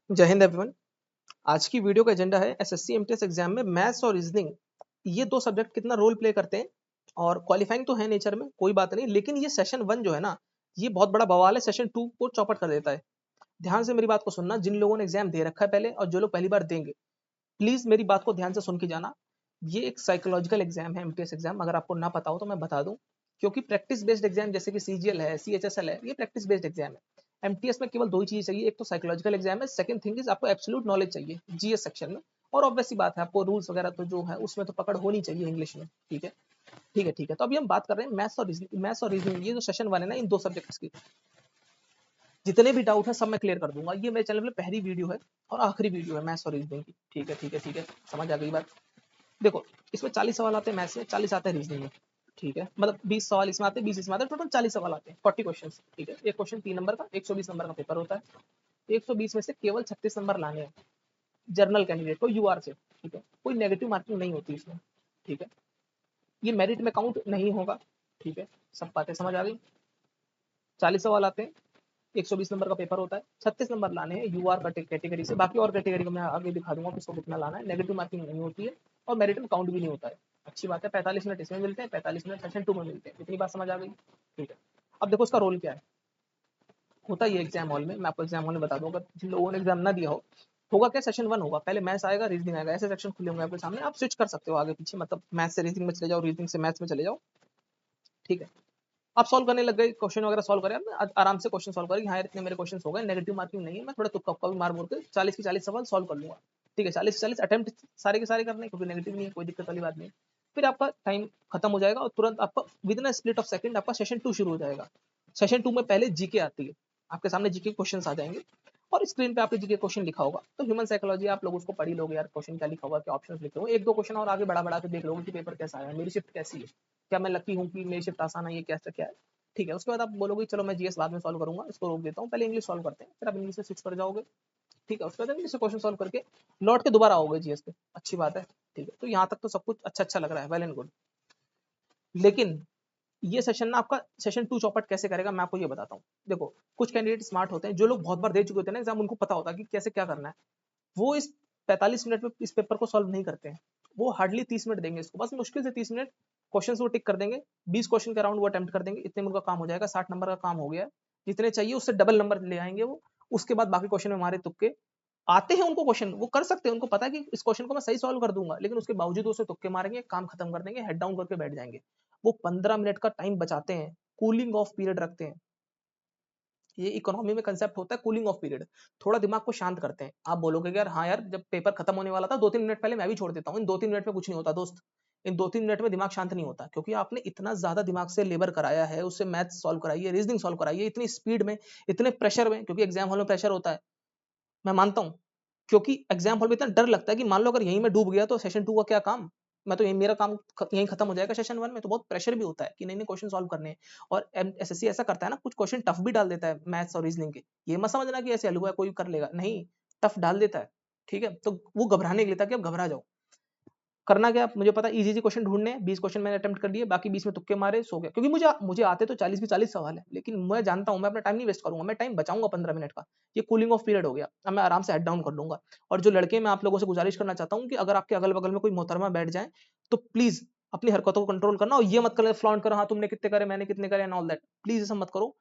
जय हिंद एवरीवन। आज की वीडियो का एजेंडा है एसएससी एमटीएस एग्जाम में मैथ्स और रीजनिंग, ये दो सब्जेक्ट कितना रोल प्ले करते हैं। और क्वालिफाइंग तो है नेचर में, कोई बात नहीं, लेकिन ये सेशन 1 जो है ना, ये बहुत बड़ा बवाल है, सेशन 2 को चौपट कर देता है। ध्यान से मेरी बात को सुनना, जिन लोगों ने एग्जाम दे रखा है पहले और जो लोग पहली बार देंगे, प्लीज मेरी बात को ध्यान से सुन के जाना। ये एक साइकोलॉजिकल एग्जाम है, एमटीएस एग्जाम। अगर आपको ना पता हो तो मैं बता दूं, क्योंकि प्रैक्टिस बेस्ड एग्जाम जैसे कि सीजीएल है, सीएचएसएल है, ये प्रैक्टिस बेस्ड एग्जाम है। एमटीएस में केवल दो ही चीज चाहिए, एक तो साइकोलॉजिकल एग्जाम है, सेकंड थिंग इज आपको एब्सोल्यूट नॉलेज चाहिए जीएस सेक्शन में। और ऑब्वियसली बात है, आपको रूल्स वगैरह तो जो है उसमें तो पकड़ होनी चाहिए इंग्लिश में। ठीक है, ठीक है, ठीक है। तो अभी हम बात कर रहे हैं मैथ्स और रीजनिंग, ये जो सेशन 1 है ना, इन दो सब्जेक्ट्स की जितने भी डाउट है सब मैं क्लियर कर दूंगा। ये मेरे चैनल पे पहली वीडियो है और आखिरी वीडियो है मैथ्स और रीजनिंग की। ठीक है, ठीक है, ठीक है, समझ आ गई बात। देखो, इसमें 40 सवाल आते हैं मैथ्स में, 40 आते हैं रीजनिंग में। ठीक है, मतलब 20 सवाल इसमें आते हैं, 20 इसमें आते हैं, टोटल 40 सवाल आते हैं, 40 क्वेश्चन। ठीक है, एक क्वेश्चन 3 नंबर का, 120 नंबर का पेपर होता है। 120 में से केवल 36 नंबर लाने हैं जर्नल कैंडिडेट को, यूआर से। ठीक है, कोई नेगेटिव मार्किंग नहीं होती इसमें। ठीक है, ये मेरिट में काउंट नहीं होगा। ठीक है, सब बातें समझ आ गई। 40 सवाल आते हैं, 120 नंबर का पेपर होता है, 36 नंबर लाने हैं यूआर कैटेगरी से। बाकी और कैटेगरी को मैं आगे दिखा दूंगा किसको कितना लाना है। नेगेटिव मार्किंग नहीं होती है और मेरिट में काउंट भी नहीं होता है। अच्छी बात है। 45 मिनट इसमें मिलते हैं, 45 मिनट सेशन 2 में मिलते हैं। इतनी बात समझ आ गई। ठीक है, अब देखो इसका रोल क्या है। होता ये एग्जाम हॉल में, मैं आपको एग्जाम हॉल में बता दूं, अगर जिन लोगों ने एग्जाम ना दिया हो, होगा क्या, सेशन 1 होगा, पहले मैथ्स आएगा, रीजनिंग आएगा, ऐसे सेक्शन खुले होंगे आपके सामने। आप स्विच कर सकते हो आगे पीछे, मतलब मैथ्स से रीजनिंग में चले जाओ, रीजनिंग से मैथ्स में चले जाओ। ठीक है, आप सॉल्व करने लग गए, क्वेश्चन वगैरह सॉल्व करें, आराम से क्वेश्चन सॉल्व करें कि हाँ यार इतने मेरे क्वेश्चन हो गए, नेगेटिव मार्किंग नहीं है, मैं थोड़ा तुक्का भी मार मोड़ के 40 के 40 सवाल सॉल्व कर लूंगा। ठीक है, 40 40 अटेम्प्ट सारे के सारे करने, क्योंकि नेगेटिव नहीं है, कोई दिक्कत वाली बात नहीं। फिर आपका टाइम खत्म हो जाएगा और तुरंत आपका with in split of second आपका सेशन 2 शुरू हो जाएगा। सेशन 2 में पहले जीके आती है, आपके सामने जीके क्वेश्चन आ जाएंगे और स्क्रीन पे आपके जीके क्वेश्चन लिखा होगा। तो ह्यूमन साइकोलॉजी आप लोग उसको पढ़ी लोगे यार, क्वेश्चन क्या लिखा होगा, क्या ऑप्शंस लिखे होंगे, एक दो क्वेश्चन और आगे बढ़ा बढ़ा के देख लोगे कि पेपर कैसा आया, मेरी शिफ्ट कैसी है, क्या मैं लकी हूँ कि मेरी शिफ्ट आसान है, ये कैसा क्या है। ठीक है, उसके बाद आप बोलोगे चलो मैं जीएस बाद में सॉल्व करूंगा, इसको रोक देता हूँ, पहले इंग्लिश सॉल्व करते हैं, फिर आप इंग्लिश से स्विच कर जाओगे। ठीक है, उसके बाद इंग्लिश से क्वेश्चन सॉल्व करके लौट के दोबारा आओगे जीएस पे। अच्छी बात है। ठीक है, तो यहाँ तक तो सब कुछ अच्छा अच्छा लग रहा है, वेल एंड गुड। लेकिन ये सेशन ना आपका सेशन 2 चौपट कैसे करेगा, मैं आपको ये बताता हूँ। देखो, कुछ कैंडिडेट स्मार्ट होते हैं, जो लोग बहुत बार दे चुके होते हैं ना एग्जाम, उनको पता होता है कि कैसे क्या करना है। वो इस 45 मिनट में इस पेपर को सॉल्व नहीं करते हैं। वो हार्डली 30 मिनट देंगे इसको, बस मुश्किल से 30 मिनट। क्वेश्चन वो टिक कर देंगे, 20 क्वेश्चन के अराउंड वो अटेम्प्ट कर देंगे, इतने में उनका काम हो जाएगा, 60 नंबर का काम हो गया। जितने चाहिए उससे डबल नंबर ले आएंगे वो। उसके बाद बाकी क्वेश्चन में मारे तुक्के आते हैं उनको, क्वेश्चन वो कर सकते हैं, उनको पता है कि इस क्वेश्चन को मैं सही सॉल्व कर दूंगा, लेकिन उसके बावजूद उसे तुक्के मारेंगे, काम खत्म कर देंगे, हेड डाउन करके बैठ जाएंगे। वो 15 मिनट का टाइम बचाते हैं, कूलिंग ऑफ पीरियड रखते हैं। ये इकोनॉमी में कंसेप्ट होता है कूलिंग ऑफ पीरियड। थोड़ा दिमाग को शांत करते हैं। आप बोलोगे कि यार हाँ यार, जब पेपर खत्म होने वाला था 2-3 मिनट पहले मैं भी छोड़ देता हूँ, इन 2-3 मिनट में कुछ नहीं होता दोस्त। इन 2-3 मिनट में दिमाग शांत नहीं होता, क्योंकि आपने इतना ज्यादा दिमाग से लेबर कराया है, उससे मैथ सॉल्व कराई है, रीजनिंग सॉल्व कराई है, इतनी स्पीड में, इतने प्रेशर में, क्योंकि एग्जाम हॉल में प्रेशर होता है, मैं मानता हूँ। क्योंकि एग्जाम हॉल में इतना डर लगता है कि मान लो अगर यहीं मैं डूब गया तो सेशन 2 का क्या काम। मैं तो यही, मेरा काम यहीं खत्म हो जाएगा। सेशन 1 में तो बहुत प्रेशर भी होता है कि नए नए क्वेश्चन सॉल्व करने हैं। और एसएससी ऐसा करता है ना, कुछ क्वेश्चन टफ भी डाल देता है मैथ्स और रीजनिंग के। ये मत समझना कि ऐसे हलवा है कोई कर लेगा, नहीं, टफ डाल देता है। ठीक है, तो वो घबराने के लिए था कि अब घबरा जाओ। करना क्या, मुझे पता इजी इजी क्वेश्चन ढूंढने हैं, 20 क्वेश्चन मैंने अटेम्प्ट कर लिए, बाकी 20 में तुक्के मारे, सो गया। क्योंकि मुझे मुझे आते तो 40 भी 40 सवाल है, लेकिन मैं जानता हूं मैं अपना टाइम नहीं वेस्ट करूंगा, मैं टाइम बचाऊंगा 15 मिनट का। ये कूलिंग ऑफ पीरियड हो गया, अब मैं आराम से हेड डाउन कर लूंगा। और जो लड़के, मैं आप लोगों से गुजारिश करना चाहता हूँ कि अगर आपके अगल बगल में कोई मोहतरमा बैठ जाए तो प्लीज अपनी हरकतों को कंट्रोल करना, और ये मत कर फ्लॉन्ट करो, हाँ तुमने कितने करे, मैंने कितने करे, एंड ऑल दैट। प्लीज ऐसा मत करो।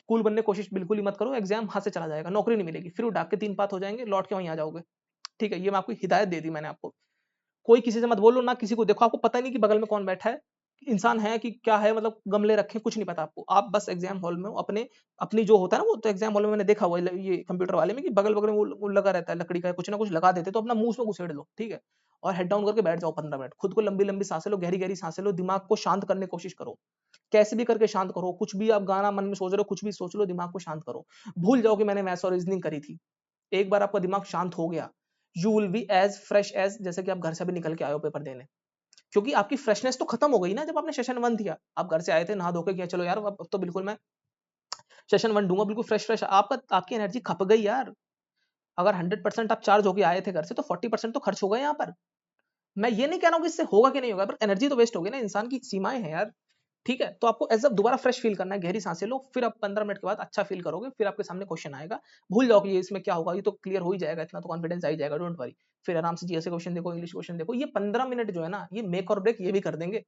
कूल बनने की कोशिश बिल्कुल ही मत करो, एग्जाम हाथ से चला जाएगा, नौकरी नहीं मिलेगी, फिर उड़ा के 3 पात हो जाएंगे, लौट के वहीं आ जाओगे। ठीक है, ये मैं आपको हिदायत दे दी मैंने आपको। कोई किसी से मत बोलो, ना किसी को देखो, आपको पता नहीं कि बगल में कौन बैठा है, इंसान है कि क्या है, मतलब गमले रखे, कुछ नहीं पता आपको। आप बस एग्जाम हॉल में अपने, अपनी जो होता है ना, वो तो एग्जाम हॉल में मैंने देखा हुआ है ये कंप्यूटर वाले में, कि बगल बगल में वो लगा रहता है लकड़ी का, कुछ ना कुछ लगा देते, तो अपना मुंह उसमें घुसेड़ लो। ठीक है, और हेड डाउन करके बैठ जाओ 15 मिनट, खुद को लंबी लंबी सांसें लो, गहरी गहरी सांसें लो, दिमाग को शांत करने की कोशिश करो। कैसे भी करके शांत करो, कुछ भी आप गाना मन में सोच रहे हो, कुछ भी सोच लो, दिमाग को शांत करो। भूल जाओ कि मैंने मैथ्स और रीजनिंग करी थी। एक बार आपका दिमाग शांत हो गया, you will be as fresh as जैसे कि आप घर से भी निकल के आए हो पेपर देने। क्योंकि आपकी फ्रेशनेस तो खत्म हो गई ना, जब आपने सेशन 1 दिया, आप घर से आए थे, नहा धो के किया, चलो यार अब तो बिल्कुल मैं सेशन 1 दूंगा, बिल्कुल फ्रेश फ्रेश, आपका आपकी एनर्जी खप गई यार। अगर 100% आप चार्ज होके आए थे घर से, तो 40% तो खर्च हो गए यहाँ पर। मैं ये नहीं कह रहा हूँ कि इससे होगा कि नहीं होगा, पर एनर्जी तो वेस्ट हो गई ना, इंसान की सीमाएं हैं यार। ठीक है, तो आपको एज दोबारा फ्रेश फील करना है, गहरी सांसें लो, फिर आप 15 मिनट के बाद अच्छा फील करोगे, फिर आपके सामने क्वेश्चन आएगा, भूल जाओ कि ये इसमें क्या होगा, ये तो क्लियर हो ही जाएगा, इतना तो कॉन्फिडेंस आ ही जाएगा, डोंट वरी। फिर आराम से जीएस क्वेश्चन देखो, इंग्लिश क्वेश्चन देखो, ये 15 मिनट जो है ना, ये मेक और ब्रेक ये भी कर देंगे।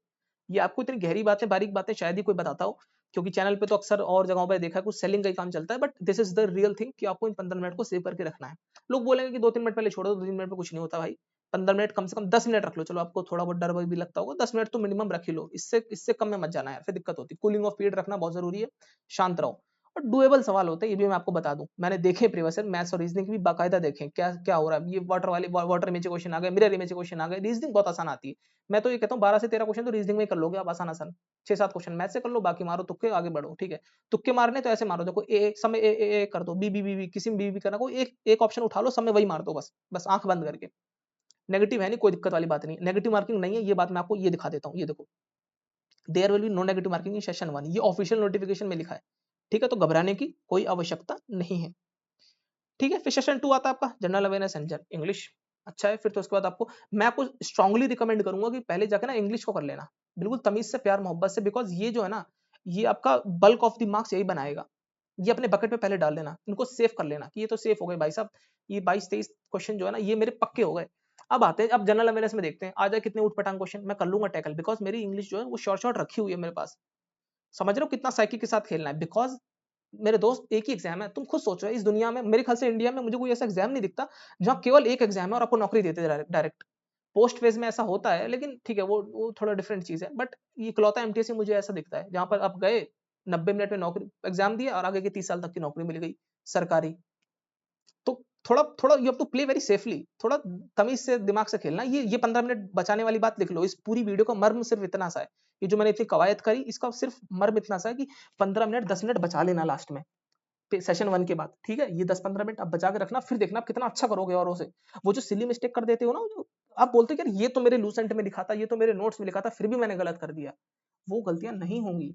ये आपको इतनी गहरी बातें, बारीक बातें शायद ही कोई बताता हो, क्योंकि चैनल पे तो अक्सर और जगहों पे देखा है कुछ सेलिंग का ही काम चलता है, but this is the real thing कि आपको इन 15 मिनट को सेव करके रखना है। लोग बोलेंगे कि 2-3 मिनट पहले छोड़ो, 2-3 मिनट में कुछ नहीं होता भाई। 15 मिनट, कम से कम 10 मिनट रख लो, चलो आपको थोड़ा बहुत डर भी लगता होगा, 10 मिनट तो मिनिमम रख ही लो, इससे इससे कम में मत जाना यार, फिर दिक्कत होती है। कूलिंग ऑफ पीरियड रखना बहुत जरूरी है, शांत रहो। और डुएबल सवाल होते हैं, ये भी मैं आपको बता दूं, मैंने देखे प्रीवियस ईयर मैथ्स और रीजनिंग भी बाकायदा देखे, क्या क्या हो रहा है, ये वाटर इमेज क्वेश्चन आ गए, मिरर इमेज क्वेश्चन आ गए, रीजनिंग बहुत आसान आती है। मैं तो ये कहता हूँ 12 से 13 क्वेश्चन तो रीजनिंग में ही कर लोगे आप, आसान आसान। 6-7 क्वेश्चन मैथ से कर लो, बाकी मारो तुक्के, आगे बढ़ो, ठीक है। तुक्के मारने तो ऐसे मारो, देखो ए समय ए कर दो, बी किसी में बी करना, कोई एक एक ऑप्शन उठा लो, सब में वही मार दो, बस बस आंख बंद करके। नेगेटिव है नहीं, कोई दिक्कत वाली बात नहीं, नेगेटिव मार्किंग नहीं है, ये बात मैं आपको ये दिखा देता हूँ, ये देखो, there will be no negative marking in session 1, ये ऑफिशियल नोटिफिकेशन में लिखा है, ठीक है, तो घबराने की कोई आवश्यकता नहीं है। ठीक है, फिर सेशन 2 आता है आपका जनरल अवेयरनेस एंड इंग्लिश। अच्छा है, फिर तो उसके बाद आपको, मैं आपको स्ट्रांगली रिकमेंड करूंगा कि पहले जाकर ना इंग्लिश को कर लेना, बिल्कुल तमीज से, प्यार मोहब्बत से, बिकॉज ये जो है ना, ये आपका बल्क ऑफ द मार्क्स यही बनाएगा। ये अपने बकेट में पहले डाल देना, इनको सेव कर लेना कि ये तो सेफ हो गए भाई साहब, ये 22-23 क्वेश्चन जो है ना, ये मेरे पक्के हो गए। अब आते हैं, अब जनरल अवेयरनेस में देखते हैं, आ जाए कितने उठपटांग क्वेश्चन, मैं कर लूंगा टैकल, बिकॉज मेरी इंग्लिश जो है वो शॉर्ट शॉर्ट रखी हुई है मेरे पास। समझ रहे हो कितना साइकिल के साथ खेलना है, बिकॉज मेरे दोस्त एक ही एग्जाम है, तुम खुद सोचो, इस दुनिया में मेरे ख्याल से इंडिया में मुझे कोई ऐसा एग्जाम नहीं दिखता जहाँ केवल एक एग्जाम है और आपको नौकरी देते हैं डायरेक्ट। पोस्ट फेज में ऐसा होता है, लेकिन ठीक है, वो थोड़ा डिफरेंट चीज है, बट ये इकलौता एमटीएस मुझे ऐसा दिखता है जहां पर आप गए, 90 मिनट में नौकरी एग्जाम दिया और आगे के 30 साल तक की नौकरी मिल गई सरकारी। तो थोड़ा थोड़ा you have to play very safely, थोड़ा तमीज से दिमाग से खेलना। ये 15 मिनट बचाने वाली बात लिख लो, इस पूरी वीडियो का मर्म सिर्फ इतना सा है, ये जो मैंने इतनी कवायद करी, इसका सिर्फ मर्म इतना सा है कि 15 मिनट 10 मिनट बचा लेना लास्ट में, सेशन 1 के बाद, ठीक है, ये 10-15 मिनट आप बचा के रखना, फिर देखना आप कितना अच्छा करोगे औरों से। वो जो सिली मिस्टेक कर देते हो ना, जो आप बोलते हो कि यार ये तो मेरे लूसेंट में लिखा था, ये तो मेरे नोट्स में लिखा था, फिर भी मैंने गलत कर दिया, वो गलतियां नहीं होंगी।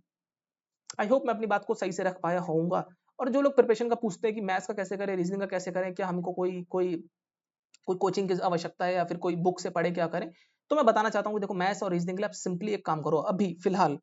आई होप मैं अपनी बात को सही से रख पाया होऊंगा। और जो लोग प्रिपरेशन का पूछते हैं कि मैथ्स का कैसे करें, रीजनिंग का कैसे करें, क्या हमको कोई कोई कोई कोचिंग की आवश्यकता है या फिर कोई बुक से पढ़े क्या करें, तो मैं बताना चाहता हूँ कि देखो, मैथ्स और रीजनिंग के लिए आप सिंपली एक काम करो, अभी फिलहाल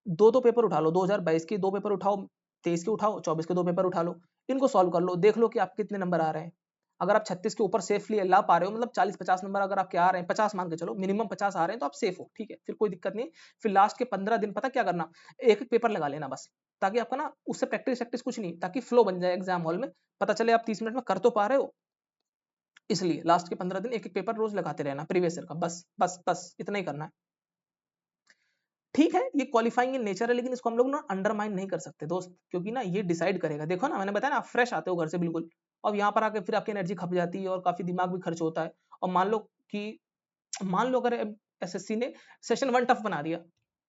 दो दो पेपर उठा लो, 2022 के दो पेपर उठाओ, 23 के उठाओ, 24 के दो पेपर उठा लो, इनको सॉल्व कर लो, देख लो कि आप कितने नंबर आ रहे हैं। अगर आप 36 के ऊपर सेफली ला पा रहे हो, मतलब 40-50 नंबर अगर आपके आ रहे हैं, 50 मान के चलो, मिनिमम 50 आ रहे हैं, तो आप सेफ हो, ठीक है, फिर कोई दिक्कत नहीं। फिर लास्ट के 15 दिन पता क्या करना, एक एक पेपर लगा लेना बस, ताकि आपका ना उससे प्रैक्टिस प्रैक्टिस कुछ नहीं, ताकि फ्लो बन जाए एग्जाम हॉल में, पता चले आप 30 मिनट में कर तो पा रहे हो। इसलिए लास्ट के 15 दिन एक एक पेपर रोज लगाते रहना प्रीवियस ईयर का, बस बस बस इतना ही करना है। ठीक है, ये क्वालिफाइंग इन नेचर है, लेकिन इसको हम लोग ना अंडरमाइन नहीं कर सकते दोस्त, क्योंकि ना ये डिसाइड करेगा। देखो ना, मैंने बताया ना, आप फ्रेश आते हो घर से बिल्कुल, अब यहाँ पर आके फिर आपकी एनर्जी खप जाती है और काफी दिमाग भी खर्च होता है। और मान लो अगर एसएससी ने सेशन 1 टफ बना दिया,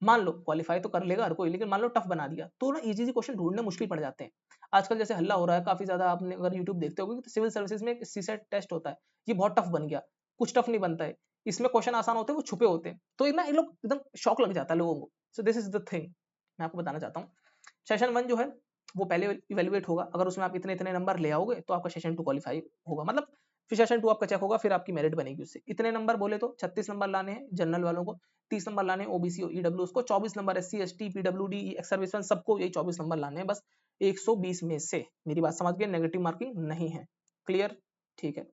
मान लो क्वालिफाई तो कर लेगा हर कोई, लेकिन मान लो टफ बना दिया, तो ना इजी क्वेश्चन ढूंढने मुश्किल पड़ जाते हैं। आजकल जैसे हल्ला हो रहा है काफी ज्यादा, आपने अगर यूट्यूब देखते होगे तो सिविल सर्विसेज में एक सीसेट टेस्ट होता है, ये बहुत टफ बन गया। कुछ टफ नहीं बनता है, इसमें क्वेश्चन आसान होते हैं, वो छुपे होते हैं, तो ना ये लोग एकदम शौक लग जाता है लोगों को। So this is the thing, मैं आपको बताना चाहता हूँ। सेशन 1 जो है वो पहले इवेल्युएट होगा, अगर उसमें आप इतने इतने नंबर ले आओगे तो आपका सेशन 2 क्वालिफाई होगा, मतलब फिर सेशन 2 आपका चेक होगा, फिर आपकी मेरिट बनेगी उससे। इतने नंबर बोले तो 36 नंबर लाने हैं जनरल वालों को, 30 नंबर लाने हैं ओबीसी और ईडब्ल्यू को, 24 number SC ST PWD ex serviceman सबको यही 24 नंबर लाने हैं बस, 120 में से। मेरी बात समझ गए, नेगेटिव मार्किंग नहीं है, क्लियर, ठीक है।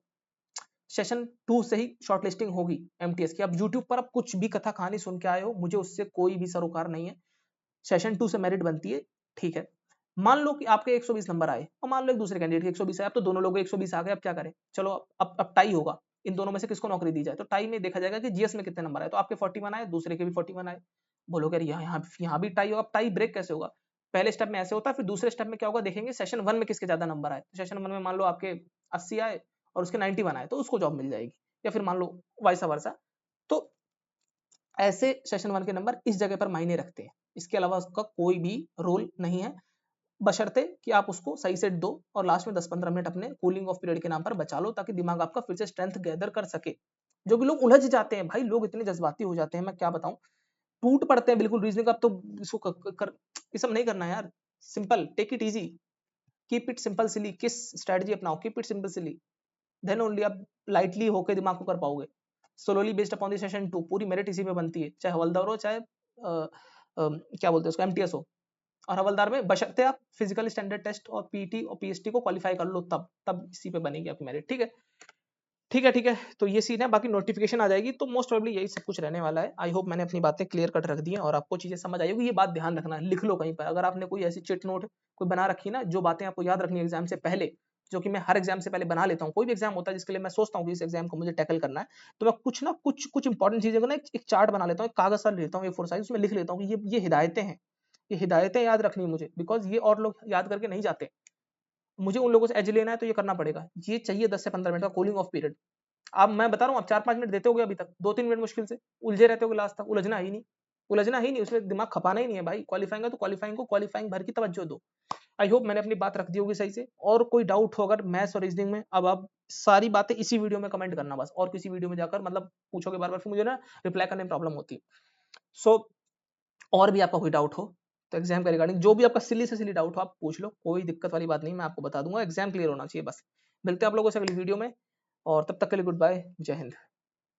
सेशन 2 से ही शॉर्ट लिस्टिंग होगी एमटीएस की। अब यूट्यूब पर आप कुछ भी कथा कहानी सुन के आए हो, मुझे उससे कोई भी सरोकार नहीं है, सेशन 2 से मेरिट बनती है, ठीक है। मान लो कि आपके 120 नंबर आए और मान लो एक दूसरे कैंडिडेट के 120 आए, अब तो दोनों लोगों के 120 आ गए, अब क्या करें, चलो अब टाई होगा, इन दोनों में से किसको नौकरी दी जाए, तो टाई में देखा जाएगा कि जीएस में कितने नंबर आए, तो आपके 41 आए, दूसरे के भी 41 आए। बोलोगे यार यहाँ भी टाई होगा, अब टाई ब्रेक कैसे होगा, पहले स्टेप में ऐसे होता है, फिर दूसरे स्टेप में क्या होगा देखेंगे, सेशन 1 में किसके ज्यादा नंबर आए, सेशन 1 में मान लो आपके 80 आए और उसके 91 आए, तो उसको जॉब मिल जाएगी, या फिर मान लो वाइसा वर्सा। तो ऐसे सेशन 1 के नंबर इस जगह पर मायने रखते हैं, इसके अलावा उसका कोई भी रोल नहीं है, बशर्ते कि आप उसको सही से दो और लास्ट में 10-15 मिनट अपने कूलिंग ऑफ पीरियड के नाम पर बचा लो, ताकि दिमाग आपका फिर से स्ट्रेंथ गैदर कर सके। जो भी लोग उलझ जाते हैं भाई, लोग इतने जज्बाती हो जाते हैं, मैं क्या बताऊं, टूट पड़ते हैं बिल्कुल रीजनिंग का, अब तो इसको ये सब नहीं करना है यार, simple, take it easy, keep it simple silly, KISS strategy अपनाओ, keep it simple silly, then only आप लाइटली होकर दिमाग को कर पाओगे। Slowly based upon the session 2 पूरी मेरिट इसी पे बनती है, चाहे हवलदार हो चाहे क्या बोलते हैं उसको, MTS हो, और हवलदार में बशर्ते आप फिजिकल स्टैंडर्ड टेस्ट और पीटी और पीएसटी को क्वालिफाई कर लो, तब इसी पे बनेगी आपकी मेरिट। ठीक है, ठीक है, ठीक है। तो ये सीन है, बाकी नोटिफिकेशन आ जाएगी तो मोस्ट प्रोबेबली यही सब कुछ रहने वाला है। आई होप मैंने अपनी बातें क्लियर कट रख दी हैं और आपको चीजें समझ आई होगी। ये बात ध्यान रखना, लिख लो कहीं पर, अगर आपने कोई ऐसी चिट नोट कोई बना रखी है ना, जो बातें आपको याद रखनी है एग्जाम से पहले, जो कि मैं हर एग्जाम से पहले बना लेता हूँ। कोई भी एग्जाम होता है जिसके लिए मैं सोचता हूँ कि इस एग्जाम को मुझे टैकल करना है, तो मैं कुछ ना कुछ इंपॉर्टेंट चीजें को ना एक चार्ट बना लेता हूँ, एक कागज सा लेता हूँ A4 साइज, उसमें लिख लेता हूँ कि ये हिदायतें हैं, ये हिदायतें याद रखनी है मुझे, बिकॉज ये और लोग याद करके नहीं जाते। मुझे उन लोगों से एज लेना है तो ये करना पड़ेगा। ये चाहिए 10 से 15 मिनट का कूलिंग ऑफ पीरियड। अब मैं बता रहा हूँ, आप 4-5 मिनट देते होगे अभी तक, 2-3 मिनट मुश्किल से उलझे रहते होगे लास्ट तक, उलझना ही नहीं, उलझना ही नहीं, उसमें दिमाग खपाना ही नहीं है भाई। क्वालिफाइंग है तो क्वालिफाइंग को क्वालिफाइंग भर की तवज्जो दो। आई होप मैंने अपनी बात रख दी होगी सही से। और कोई डाउट हो अगर मैथ्स और रीजनिंग में, अब आप सारी बातें इसी वीडियो में कमेंट करना बस, और किसी वीडियो में जाकर मतलब पूछोगे बार बार, फिर मुझे ना रिप्लाई करने में प्रॉब्लम होती है। सो और भी आपका कोई डाउट हो तो एग्जाम के रिगार्डिंग, जो भी आपका सिली से सिली डाउट हो आप पूछ लो, कोई दिक्कत वाली बात नहीं, मैं आपको बता दूंगा। एग्जाम क्लियर होना चाहिए बस। मिलते हैं आप लोगों से अगली वीडियो में, और तब तक के लिए गुड बाय, जय हिंद।